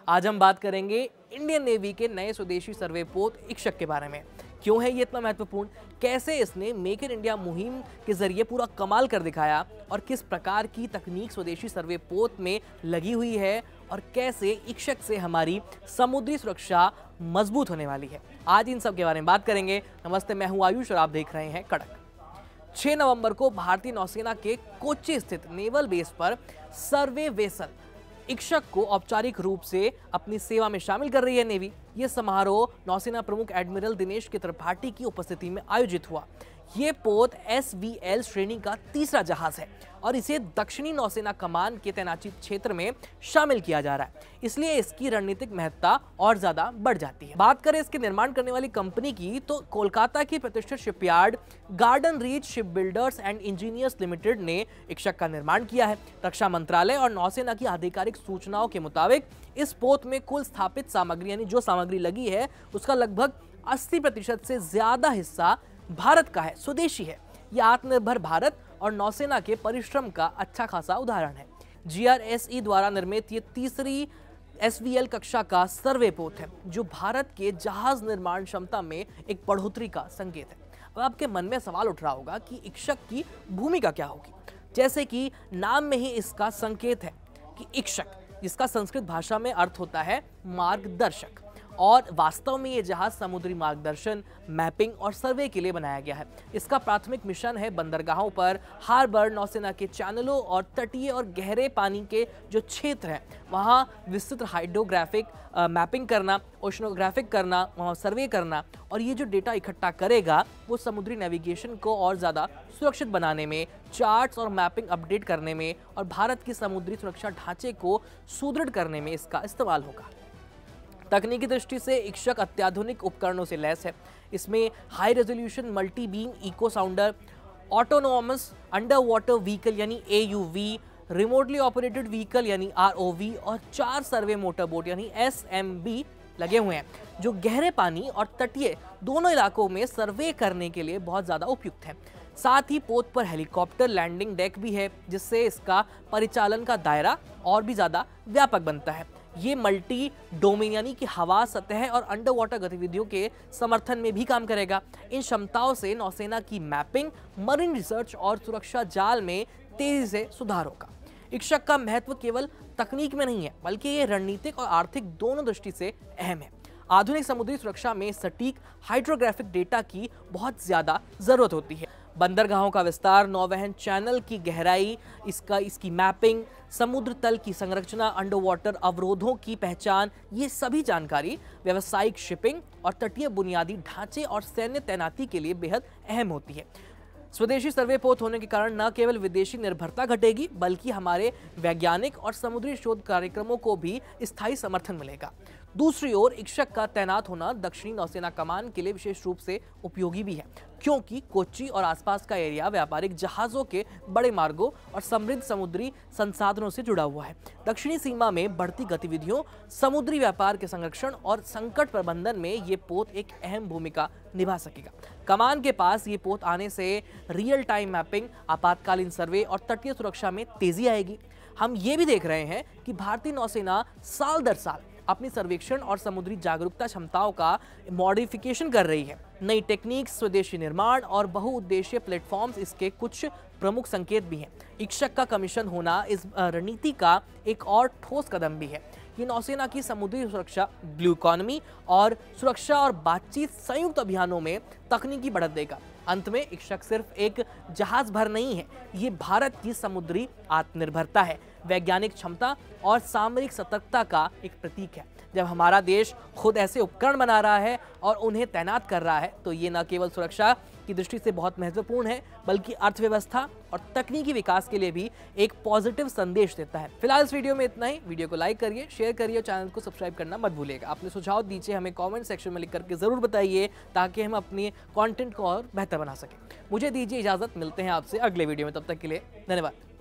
आज हम बात करेंगे इंडियन नेवी के नए स्वदेशी सर्वे पोत इक्षक के बारे में। क्यों है ये इतना महत्वपूर्ण, कैसे इसने मेक इन इंडिया मुहिम के जरिए पूरा कमाल कर दिखाया और किस प्रकार की तकनीक स्वदेशी सर्वे पोत में लगी हुई है और कैसे इक्षक से हमारी समुद्री सुरक्षा मजबूत होने वाली है। आज इन सब के बारे में बात करेंगे। नमस्ते, मैं हूं आयुष और आप देख रहे हैं कड़क। 6 नवंबर को भारतीय नौसेना के कोच्चि स्थित नेवल बेस पर सर्वे वेसल इक्षक को औपचारिक रूप से अपनी सेवा में शामिल कर रही है नेवी। यह समारोह नौसेना प्रमुख एडमिरल दिनेश के त्रिपाठी की उपस्थिति में आयोजित हुआ। ये पोत SVL श्रेणी का तीसरा जहाज है और इसे दक्षिणी नौसेना कमान के तैनाती क्षेत्र में शामिल किया जा रहा है, इसलिए इसकी रणनीतिक महत्ता और ज्यादा बढ़ जाती है। बात करें इसके निर्माण करने वाली कंपनी की, तो कोलकाता की प्रतिष्ठित shipyard garden reach ship builders and engineers limited ने इक्षक का निर्माण किया है। रक्षा मंत्रालय और नौसेना की आधिकारिक सूचनाओं के मुताबिक इस पोत में कुल स्थापित सामग्री यानी जो सामग्री लगी है उसका लगभग 80% से ज्यादा हिस्सा भारत का है, स्वदेशी है। यह आत्मनिर्भर भारत और नौसेना के परिश्रम का अच्छा खासा उदाहरण है। GRSE द्वारा निर्मित ये तीसरी SVL कक्षा का सर्वे पोत है, जो भारत के जहाज निर्माण क्षमता में एक बढ़ोतरी का संकेत है। अब आपके मन में सवाल उठ रहा होगा कि इक्षक की भूमिका क्या होगी। जैसे कि नाम में ही इसका संकेत है कि इक्षक, जिसका संस्कृत भाषा में अर्थ होता है मार्गदर्शक, और वास्तव में ये जहाज समुद्री मार्गदर्शन, मैपिंग और सर्वे के लिए बनाया गया है। इसका प्राथमिक मिशन है बंदरगाहों पर, हार्बर, नौसेना के चैनलों और तटीय और गहरे पानी के जो क्षेत्र हैं वहाँ विस्तृत हाइड्रोग्राफिक मैपिंग करना, ओशनोग्राफिक करना, वहाँ सर्वे करना, और ये जो डेटा इकट्ठा करेगा वो समुद्री नेविगेशन को और ज़्यादा सुरक्षित बनाने में, चार्ट्स और मैपिंग अपडेट करने में और भारत की समुद्री सुरक्षा ढांचे को सुदृढ़ करने में इसका इस्तेमाल होगा। तकनीकी दृष्टि से इक्षक अत्याधुनिक उपकरणों से लैस है। इसमें high resolution multi beam echo sounder, autonomous under water vehicle यानी AUV, रिमोटली ऑपरेटेड व्हीकल यानी ROV और 4 सर्वे मोटर बोट यानी SMB लगे हुए हैं, जो गहरे पानी और तटीय दोनों इलाकों में सर्वे करने के लिए बहुत ज़्यादा उपयुक्त है। साथ ही पोत पर हेलीकॉप्टर लैंडिंग डेक भी है, जिससे इसका परिचालन का दायरा और भी ज़्यादा व्यापक बनता है। ये मल्टी डोमेन यानी कि हवा, सतह और अंडर वाटर गतिविधियों के समर्थन में भी काम करेगा। इन क्षमताओं से नौसेना की मैपिंग, मरीन रिसर्च और सुरक्षा जाल में तेजी से सुधार होगा। इक्षक का महत्व केवल तकनीक में नहीं है, बल्कि ये रणनीतिक और आर्थिक दोनों दृष्टि से अहम है। आधुनिक समुद्री सुरक्षा में सटीक हाइड्रोग्राफिक डेटा की बहुत ज्यादा जरूरत होती है। बंदरगाहों का विस्तार, नौवहन चैनल की गहराई, इसकी मैपिंग, समुद्र तल की संरचना, अंडर वाटर अवरोधों की पहचान, ये सभी जानकारी व्यावसायिक शिपिंग और तटीय बुनियादी ढांचे और सैन्य तैनाती के लिए बेहद अहम होती है। स्वदेशी सर्वे पोत होने के कारण न केवल विदेशी निर्भरता घटेगी, बल्कि हमारे वैज्ञानिक और समुद्री शोध कार्यक्रमों को भी स्थायी समर्थन मिलेगा। दूसरी ओर इक्षक का तैनात होना दक्षिणी नौसेना कमान के लिए विशेष रूप से उपयोगी भी है, क्योंकि कोच्चि और आसपास का एरिया व्यापारिक जहाजों के बड़े मार्गों और समृद्ध समुद्री संसाधनों से जुड़ा हुआ है। दक्षिणी सीमा में बढ़ती गतिविधियों, समुद्री व्यापार के संरक्षण और संकट प्रबंधन में ये पोत एक अहम भूमिका निभा सकेगा। कमान के पास ये पोत आने से रियल टाइम मैपिंग, आपातकालीन सर्वे और तटीय सुरक्षा में तेजी आएगी। हम ये भी देख रहे हैं कि भारतीय नौसेना साल दर साल अपनी सर्वेक्षण और समुद्री जागरूकता क्षमताओं का मॉडिफिकेशन कर रही है। नई टेक्निक, स्वदेशी निर्माण और बहुउद्देशीय प्लेटफॉर्म्स इसके कुछ प्रमुख संकेत भी हैं। इक्षक का कमीशन होना इस रणनीति का एक और ठोस कदम भी है। ये नौसेना की समुद्री सुरक्षा, ब्लू इकोनॉमी और सुरक्षा और बातचीत संयुक्त अभियानों में तकनीकी बढ़त देगा। अंत में इक्षक सिर्फ एक जहाज भर नहीं है, ये भारत की समुद्री आत्मनिर्भरता है, वैज्ञानिक क्षमता और सामरिक सतर्कता का एक प्रतीक है। जब हमारा देश खुद ऐसे उपकरण बना रहा है और उन्हें तैनात कर रहा है, तो ये न केवल सुरक्षा की दृष्टि से बहुत महत्वपूर्ण है, बल्कि अर्थव्यवस्था और तकनीकी विकास के लिए भी एक पॉजिटिव संदेश देता है। फिलहाल इस वीडियो में इतना ही। वीडियो को लाइक करिए, शेयर करिए और चैनल को सब्सक्राइब करना मत भूलिएगा। अपने सुझाव दीजिए, हमें कमेंट सेक्शन में लिख करके जरूर बताइए, ताकि हम अपने कंटेंट को और बेहतर बना सकें। मुझे दीजिए इजाजत, मिलते हैं आपसे अगले वीडियो में। तब तक के लिए धन्यवाद।